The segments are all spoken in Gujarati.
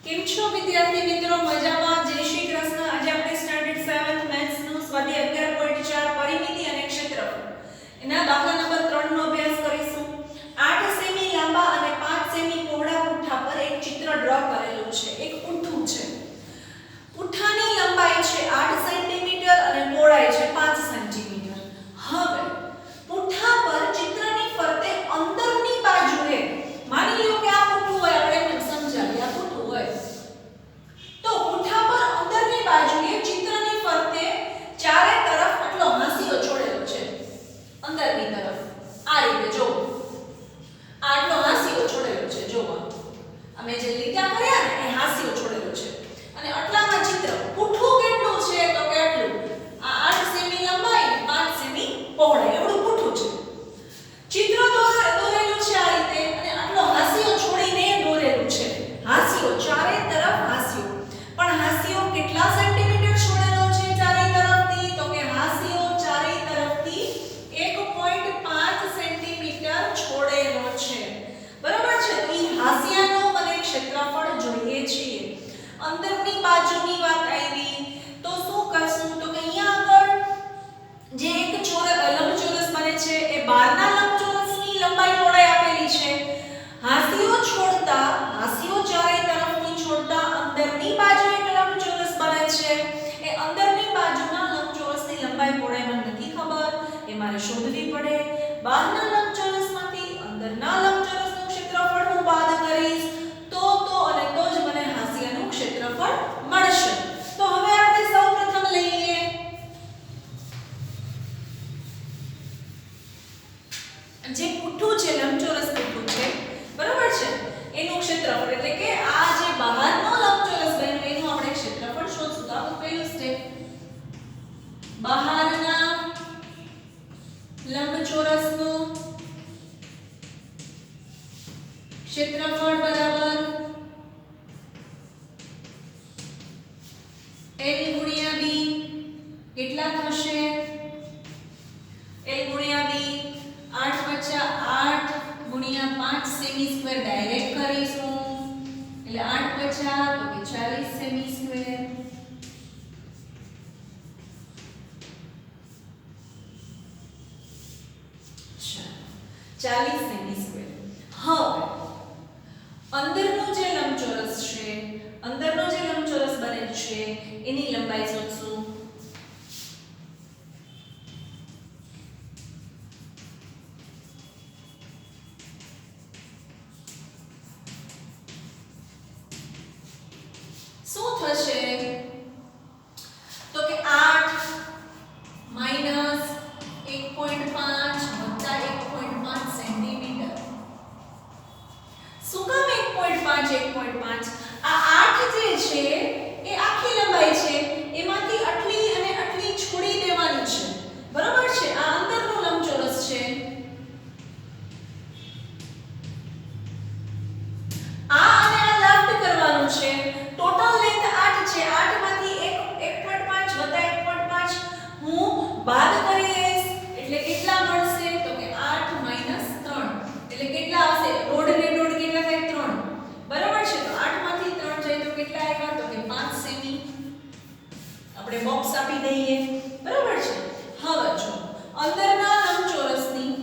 કેમ છો વિદ્યાર્થી મિત્રો? મજામાં? જય શ્રી કૃષ્ણ. આજે આપણે સ્ટાન્ડર્ડ 7th મેથ્સ નું સ્વાધ્યાય 11.4 પરિમિતિ અને ક્ષેત્રફળ એના દાખલા નંબર 3 નો અભ્યાસ કરીશું. 8 સેમી લાંબા અને 5 સેમી પહોળા પુઠ્ઠા પર એક ચિત્ર ડ્રો કરેલું છે. એક પુઠ્ઠું છે. પુઠ્ઠાની લંબાઈ છે 8 સેન્ટીમીટર અને પહોળાઈ છે 5 સેન્ટીમીટર. હવે પુઠ્ઠા પર ચિત્રની ફરતે અંદરની બાજુએ માની લો કે આ પુઠ્ઠું હોય, આપણે સમજાવીએ આ પુઠ્ઠું હોય તો પુઠ્ઠા પર અંદરની બાજુએ ચિત્રની ફરતે ચારે તરફ આટલો હાંસિયો છોડેલો છે. અંદરની તરફ આ રીતે જો આટલો હાંસિયો છોડેલો છે. જો અમે જે લીટા કર્યા ને એ હાંસિયો છોડેલો છે અને આટલામાં ચિત્ર પુઠ્ઠું કેટલું છે તો કેટલું આ 8 સેમી લંબાઈ 5 સેમી પહોળાઈ એવડું પુઠ્ઠું છે. ચિત્ર દોરેલું છે આ રીતે અને આટલો હાંસિયો છોડીને દોરેલું છે. હાંસિયો ચારે તરફ હાંસિયો, પણ હાંસિયો કેટલા સેન્ટીમીટર છોડેલો છે ચારે તરફથી તો કે હાંસિયો ચારે તરફથી 1.5 સેન્ટીમીટર છોડેલો છે. બરાબર છે? તો ઈ હાંસિયાનો મને ક્ષેત્રફળ જોઈએ છીએ. અંદરની બાજુની વાત આવી તો શું કરશું તો કે અહીંયા આગળ જે એક લંબચોરસ બને છે એ બહારના લંબચોરસની લંબાઈ પહોળાઈ આપેલી છે. હાંસિયો છોડતા હાંસિયો ચારે તરફથી છોડતા અંદરની બાજુ એક લંબચોરસ બને છે. એ અંદરની બાજુના લંબચોરસની લંબાઈ પહોળાઈ મને નથી ખબર, એ મારે શોધવી પડે. બહારના લંબચોરસમાંથી અંદરના લંબચોરસનું ક્ષેત્રફળ હું બાદ કરીશ તો અને તો જ મને હાંસિયાનું ક્ષેત્રફળ મળશે. તો હવે આપણે સૌપ્રથમ લઈએ જે પુઠ્ઠું છે, લંબચોરસ પુઠ્ઠું છે, બરાબર છે, એનું ક્ષેત્રફળ એટલે કે આ જે બહારનો લંબચોરસ બન્યો એનું આપણે ક્ષેત્રફળ શોધશું. તો આપણું પહેલું સ્ટેપ, બહારના લંબચોરસનું ક્ષેત્રફળ બરાબર L ગુણ્યા B કેટલા થશે? L ગુણ્યા B 8 વચ્ચે 8 ગુણ્યા 5 સેમી સ્ક્વેર ડાયરેક્ટ કરીશું એટલે 8 વચ્ચે તો કે 40 સેમી સ્ક્વેર. ચાલો 40 સેમી સ્ક્વેર. હવે અંદરનું જે લંબચોરસ છે, અંદરનો જે લંબચોરસ બને છે એની લંબાઈ શોધશું. શું થશે તો કે 8 માઈનસ 1.5 વત્તા 1.5 સેન્ટીમીટર. શું કામ 1.5? આ 8 જે છે એ આખી લંબાઈ છે, એમાંથી આટલી અને આટલી છોડી દેવાની છે. બરાબર છે? આ અંદરનું લંબચોરસ છે. આ અને આ લેફ્ટ કરવાનું છે. ટોટલ લેન્થ 8 છે. 8 માંથી 1.5 વત્તા 1.5 હું બાદ કરી લઈશ એટલે કેટલા મળશે તો કે 8 માઈનસ 3 એટલે કેટલા આવશે? 1.5 ને 1.5 કેટલા થાય? 3. બરાબર છે? તો 8 માંથી 3 જાય તો કેટલા આવ્યા તો કે 5 સેમી. આપણે બોક્સ આપી દઈએ. બરાબર છે? હવે જો અંદરના લંબચોરસની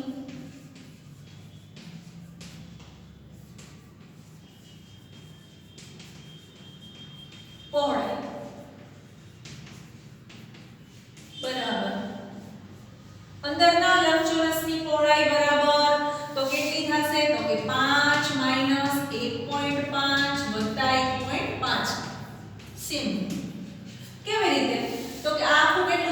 પહોળાઈ બરાબર અંદરના લંબચોરસની પહોળાઈ બરાબર તો કેટલી થશે તો કે 5 માઈનસ 1.5 વત્તા 1.5 સેમી. કેવી રીતે તો કે આ આખું કેટલું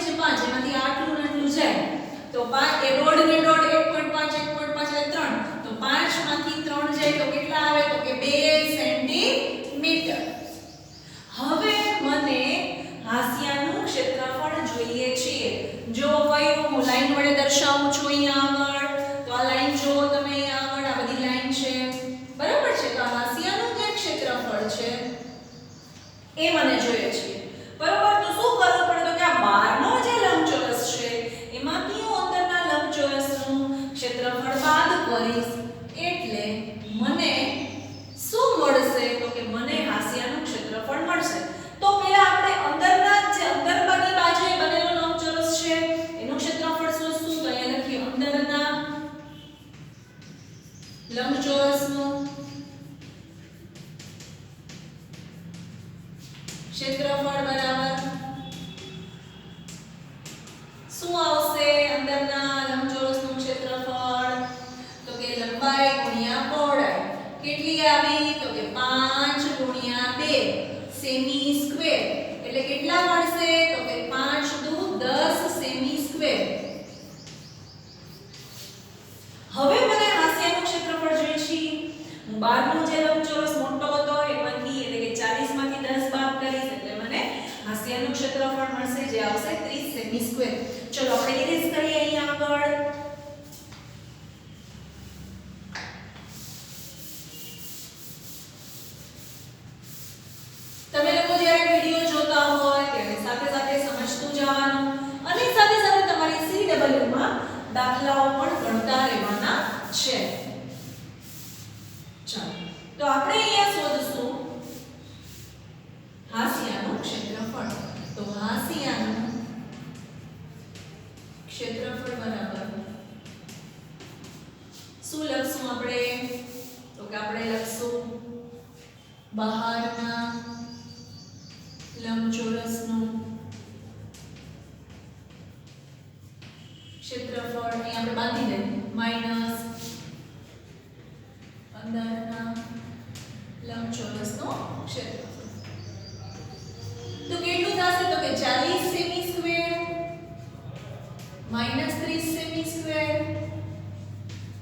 લંબચોરસનું ક્ષેત્રફળ બરાબર શું આવશે અંદરના લંબચોરસનું ક્ષેત્રફળ તો કે લંબાઈ ગુણ્યા પહોળાઈ કેટલી આવી તો કે 5 ગુણ્યા 2 સેમી સ્ક્વેર એટલે કેટલા મળશે તો કે 5 દુ 10 સેમી સ્ક્વેર હવે મને હાસ્યનું ક્ષેત્રફળ જોઈએ છે હું બહારનો જે લંબચોરસ મોટો હતો એમાંથી એટલે કે 40 માંથી 10 બાદ કરીશ એટલે મને હાસ્યનું ક્ષેત્રફળ મળશે જે આવશે 30 સેમી સ્ક્વેર ચલો આપણે ઇરેઝ કરીએ અહીંયા આગળ તમે લોકો જ્યારે વિડિયો જોતા હોય ત્યારે સાથે સાથે સમજતું જવાનું અને સાથે સાથે તમારી CW માં દાખલાઓ પણ ગણતા રહેવાના છે ચાલો તો આપણે અહીંયા શોધશું હાસ્યનું ક્ષેત્રફળ તો હાસ્યનું ક્ષેત્રફળ બરાબર શું લખશું આપણે તો કે આપણે લખશું બહારના લંબચોરસનું ક્ષેત્રફળ અહીં આપણે બાંધી દઈએ માઈનસ અંદરના લંબચોરસનું ક્ષેત્રફળ તો કેટલું થશે તો કે 40 સેમી સ્ક્વેર માઈનસ 30 સેમી સ્ક્વેર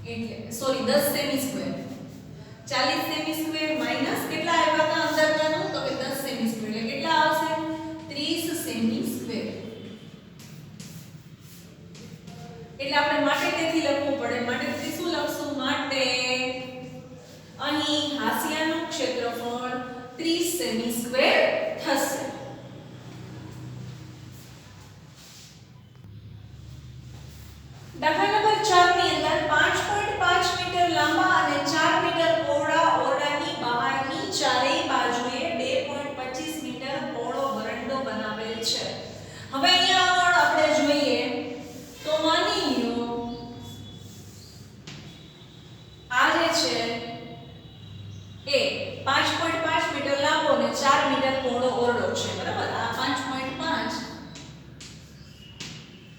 એટલે સોરી 10 સેમી સ્ક્વેર 40 સેમી સ્ક્વેર માઈનસ કેટલા આવ્યા હતા અંદરનાનું તો કે 10 સેમી સ્ક્વેર એટલે કેટલા આવશે 30 સેમી સ્ક્વેર એટલે આપણે માટે તેથી લખવું પડે માટે તેથી શું લખશું માટે અહીં હાસ્યનું ક્ષેત્રફળ 30 સેમી સ્ક્વેર થશે દાખલા નંબર 4 ની અંદર 5.5 મીટર લાંબા અને 4 મીટર પહોળા ઓરડાની બહારની ચારેય બાજુએ 2.25 મીટર પહોળો વરંડો બનાવેલ છે હવે અહીંયા આગળ આપણે જોઈએ તો માની લો આ જે છે એ 5.5 મીટર લાંબો અને 4 મીટર પહોળો ઓરડો છે બરાબર આ 5.5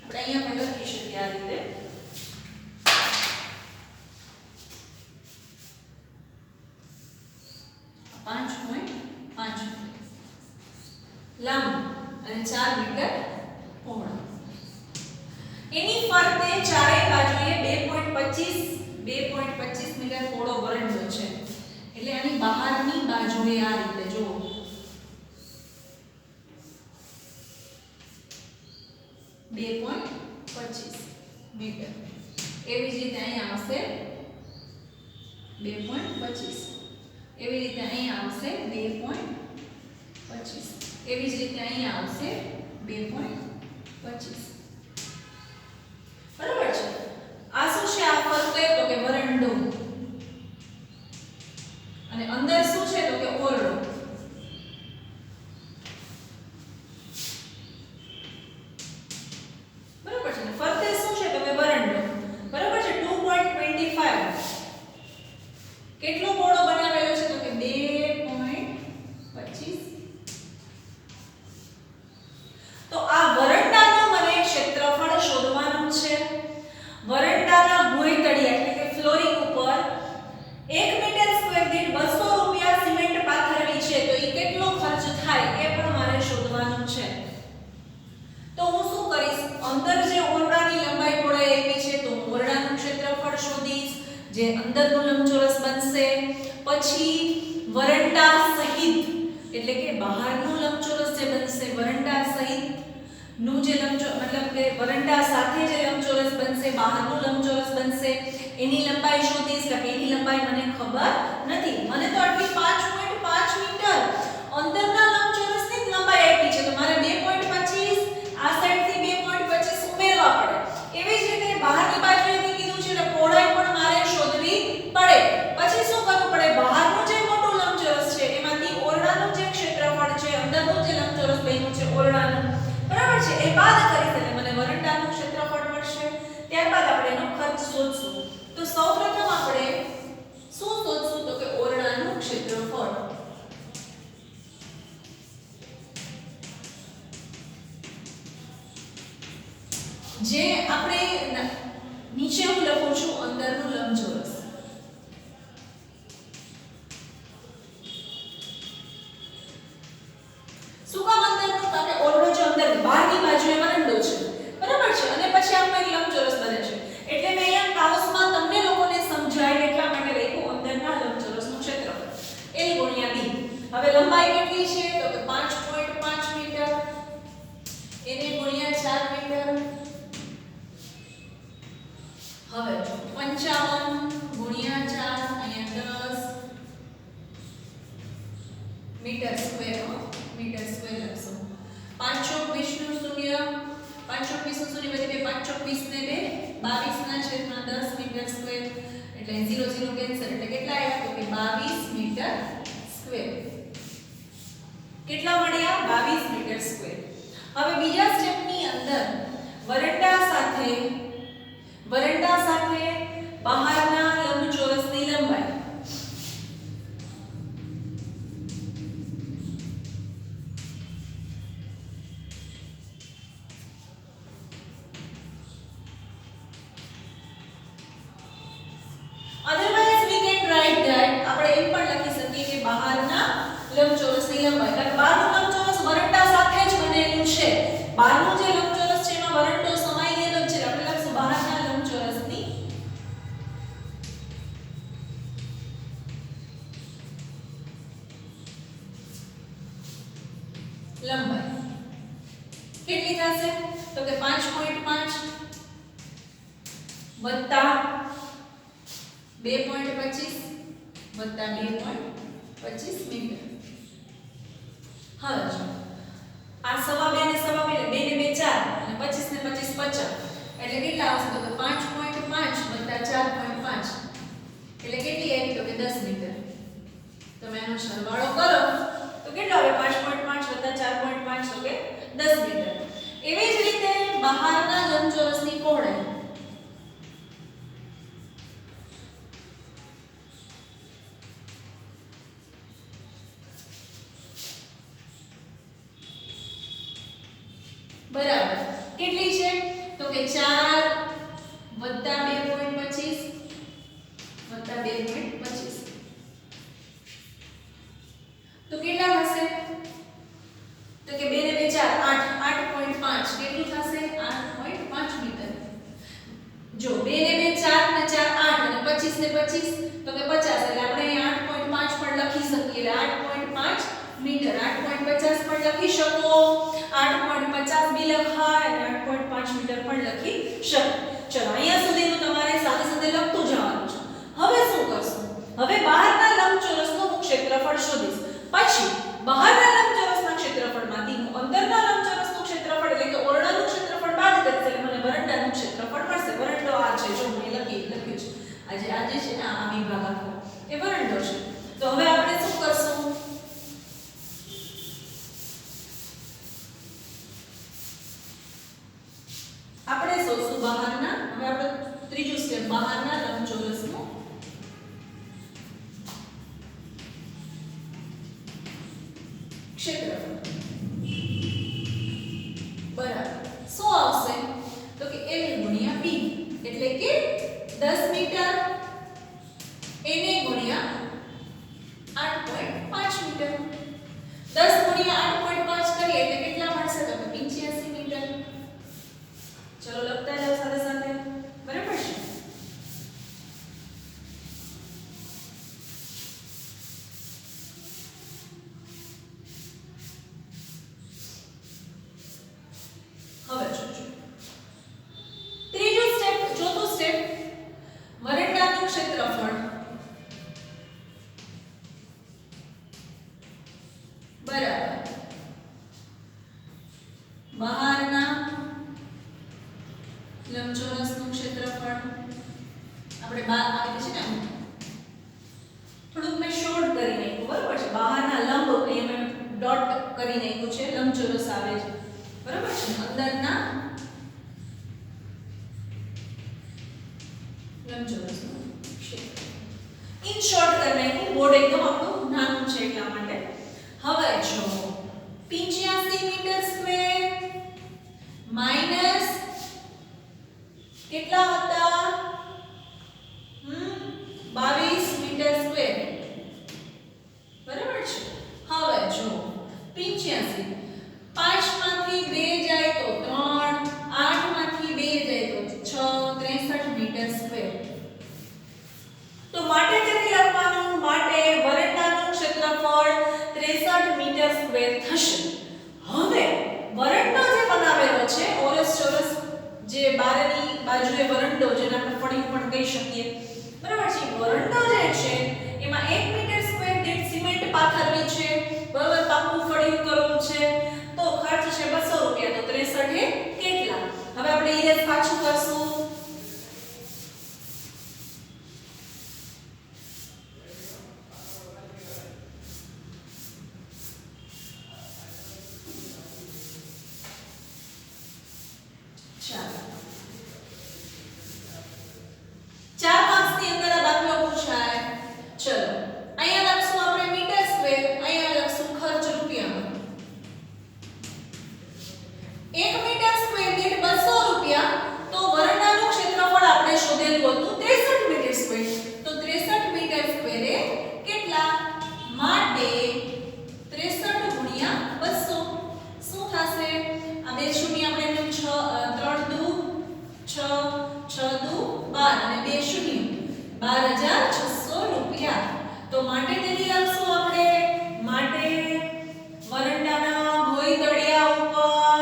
આપણે અહીંયા પણ લખી શકીએ આ રીતે 5.5 લાંબો અને 4 મીટર પહોળો એની ફરતે ચારેય બાજુએ 2.25 મીટર પહોળો વરંડો છે એટલે આની બહારની બાજુએ આ રીતે જુઓ 2.25 મીટર એવી જ રીતે અહીં આવશે 2.25 એવી રીતે અહીં આવશે 2.25 એવી જ રીતે અહીં આવશે 2.25 બરાબર છે આ શું છે આ ફરતે તો કે વરંડો અને અંદર શું છે તો કે ઓરડો બરાબર છે ને ફરતે શું છે તો કે વરંડો બરાબર છે 2.25 કેટલો પહોળો બનાવેલો છે તો કે 2.25 તો આ વરંડાનું મને ક્ષેત્રફળ શોધવાનું છે વરંડાના ભોંયતળિયા એટલે કે ફ્લોરિંગ ઉપર 1 મીટર સ્ક્વેર દીઠ 200 રૂપિયા સિમેન્ટ પાથરવી છે તો એ કેટલો ખર્ચ થાય એ પણ મારે શોધવાનું છે તો હું શું કરીશ અંદર જે ઓરડાની લંબાઈ પહોળાઈ આપી છે તો ઓરડાનું ક્ષેત્રફળ શોધીશ જે અંદરનું લંબચોરસ બનશે પછી વરંડા સહિત એટલે કે બહારનું લંબચોરસ જે બનશે વરંડા સહિત નું જે મતલબ કે વરંડા સાથે જે લંબચોરસ બનશે બહારનું લંબચોરસ બનશે એની લંબાઈ શોધીશ કે એની લંબાઈ મને ખબર નથી મને તો આટલી 5.5 મીટર અંદરના લંબચોરસની જ લંબાઈ આપી છે તો મારે 2.25 આ સાઈડથી 2.25 ઉમેરવા પડે એવી જ રીતે બહારની બાજુએથી કીધું છે એટલે પહોળાઈ પણ મારે શોધવી પડે પછી શું કરવું પડે બહારનું જે મોટું લંબચોરસ છે એમાંથી ઓરડાનું જે ક્ષેત્રફળ છે અંદરનું જે લંબચોરસ બન્યું છે ઓરડાનું બરાબર છે એ બાદ કરીશ એટલે મને વરંડાનું ક્ષેત્રફળ મળશે ત્યારબાદ આપણે એનો ખર્ચ શોધશું તો સૌપ્રથમ આપણે લંબાઈ કેટલી છે તો કે 5.5 મીટર એને ગુણ્યા 4 મીટર. હવે 55 ગુણ્યા 4 અહીંયા 10 મીટર સ્ક્વેર લખશો. 5 ચોક 20 નું શૂન્ય, 5 ચોક 20 નું શૂન્ય એટલે 5 ચોક 20 ને 2 22 ના છેદમાં 10 મીટર સ્ક્વેર એટલે 0 0 કેન્સલ એટલે કેટલા આવ્યા તો કે 22 મીટર સ્ક્વેર. કેટલા મળ્યા 22 મીટર સ્ક્વેર. હવે બીજા સ્ટેપની અંદર વરંડા સાથે બહારના લંબચોરસની લંબાઈ otherwise we can write that આપણે એમ પણ લખી શકીએ કે બહારના લંબચોરસની લંબાઈ કારણ બહારનું લંબચોરસ વરંડા સાથે જ બનેલું છે. બહારનું જે લંબચોરસ છે એમાં વરંડો સમાયેલો છે આપણે લખશું બહારના લંબચોરસની લંબાઈ કેટલી થશે તો કે 5.5 વત્તા 2.25 વત્તા 2.25 મીટર. હવે જો આ સવા 2 ને સવા 2 ને 2 ને 2 4 અને 25 ને 25 50 એટલે કેટલા આવશે તો કે 5.5 વત્તા 4.5 એટલે કેટલી આવી તો કે 10 મીટર. તમે આનો સરવાળો કરો તો કેટલો આવે 5.5 વત્તા 4.5 તો કે 10 મીટર. એવી જ રીતે બહારના લંબચોરસની પહોળાઈ બરાબર કેટલી છે તો કે 4 વત્તા 2.25 વત્તા 2.25 તો કેટલા થશે તો કે 2 ને 2 4 8 8.5 કેટલું થશે 8.5 મીટર. જો 2 ને 2 4 ને 4 8 અને 25 ને 25 તો કે 50 એટલે આપણે અહીં 8.5 પણ લખી શકીએ એટલે 8.5 મીટર 8.50 પણ લખી શકો 8.50 બી લખાય અને 8.5 મીટર પણ લખી શકો. ચલો અહીંયા સુધીનું તમારે સાથે સાથે લખતું જવાનું છે. હવે શું કરશું હવે બહારના લંબચોરસનું ક્ષેત્રફળ શોધીશ. પછી બહારના લંબચોરસના ક્ષેત્રફળમાંથી હું અંદરના લંબચોરસનું ક્ષેત્રફળ એટલે કે ઓરડાનું ક્ષેત્રફળ બાદ કરીશ એટલે મને વરંડાનું ક્ષેત્રફળ મળશે. વરંડો આ છે જો મેં લખ્યું છે આ જે છે ને આ વિભાગ આખો એ વરંડો છે. તો હવે આપણે શું કરશું આપણે શોધશું બહારના હવે આપણે ત્રીજું સ્ટેપ બહારના લંબચોરસનું ક્ષેત્રફળ બરાબર શું આવશે તો કે L ગુણ્યા B એટલે કે 10 મીટર એને ગુણ્યા 8.5 મીટર 10 ગુણ્યા 8.5 કરીએ એટલે કેટલા મળશે તો કે 85 મીટર. ચલો લખતા જાઓ સાથે સાથે બરાબર છે. હવે જોજો ત્રીજું સ્ટેપ ચોથું સ્ટેપ વરંડાનું ક્ષેત્રફળ બરાબર બહારના લંબચોરસનું ક્ષેત્રફળ આપણે બહાર આવે છે ને થોડુંક મેં શોર્ટ કરી નાખ્યું બરાબર છે. બહારના લંબ અહીંયા મેં ડોટ કરી નાખ્યું છે લંબચોરસ આવે છે બરાબર છે. અંદરના લંબચોરસનું ક્ષેત્રફળ ઇન શોર્ટ કરી નાખ્યું બોર્ડ એકદમ આપણું નાનું છે એટલા માટે. હવે જો 85 મીટર સ્ક્વેર માઈનસ કેટલા હતા 22 મીટર સ્ક્વેર બરાબર છે. હવે જો 85 5 માંથી 2 જાય તો 3 8 માંથી 2 જાય તો 6 63 મીટર સ્ક્વેર. તો માટે તેથી લખવાનું માટે વરંડાનું ક્ષેત્રફળ 63 સ્ક્વેર થશે. હવે વરંડો જે બનાવેલો છે ઓરસ ચોરસ જે બારની બાજુએ વરંડો જેને આપણે ફળિયું પણ કહી શકીએ, બરાબર છે. વરંડો જે છે એમાં 1 મીટર સ્ક્વેર દીઠ સિમેન્ટ પાથરવી છે, બરાબર, પાકું ફળિયું કરવું છે, તો ખર્ચ છે 200 રૂપિયા. તો 63 એ કેટલા? હવે આપણે ઈરેજ પાછું કરશું. તો માટે તેની આપશું આપણે માટે વરંડાના ભોંય તળિયા ઉપર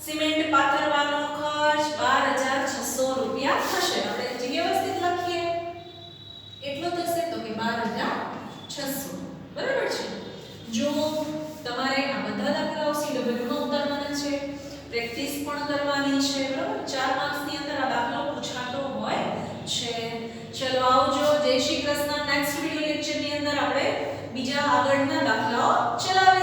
સિમેન્ટ પાથરવાનો ખર્ચ 12600 રૂપિયા થશે. આપણે વ્યવસ્થિત લખીએ એટલો થશે તો કે 12600, બરાબર છે. જો તમારે આ બધા દાખલાઓ CW માં ઉતારવાના છે, પ્રેક્ટિસ પણ કરવાની છે, બરાબર. 4 માર્ક્સની અંદર આ દાખલો પૂછાતો હોય છે. ચલો આવજો, જય શ્રી કૃષ્ણ. નેક્સ્ટ વિડિયો લેક્ચરની અંદર આપણે બીજા આગળના દાખલાઓ ચલાવીશું.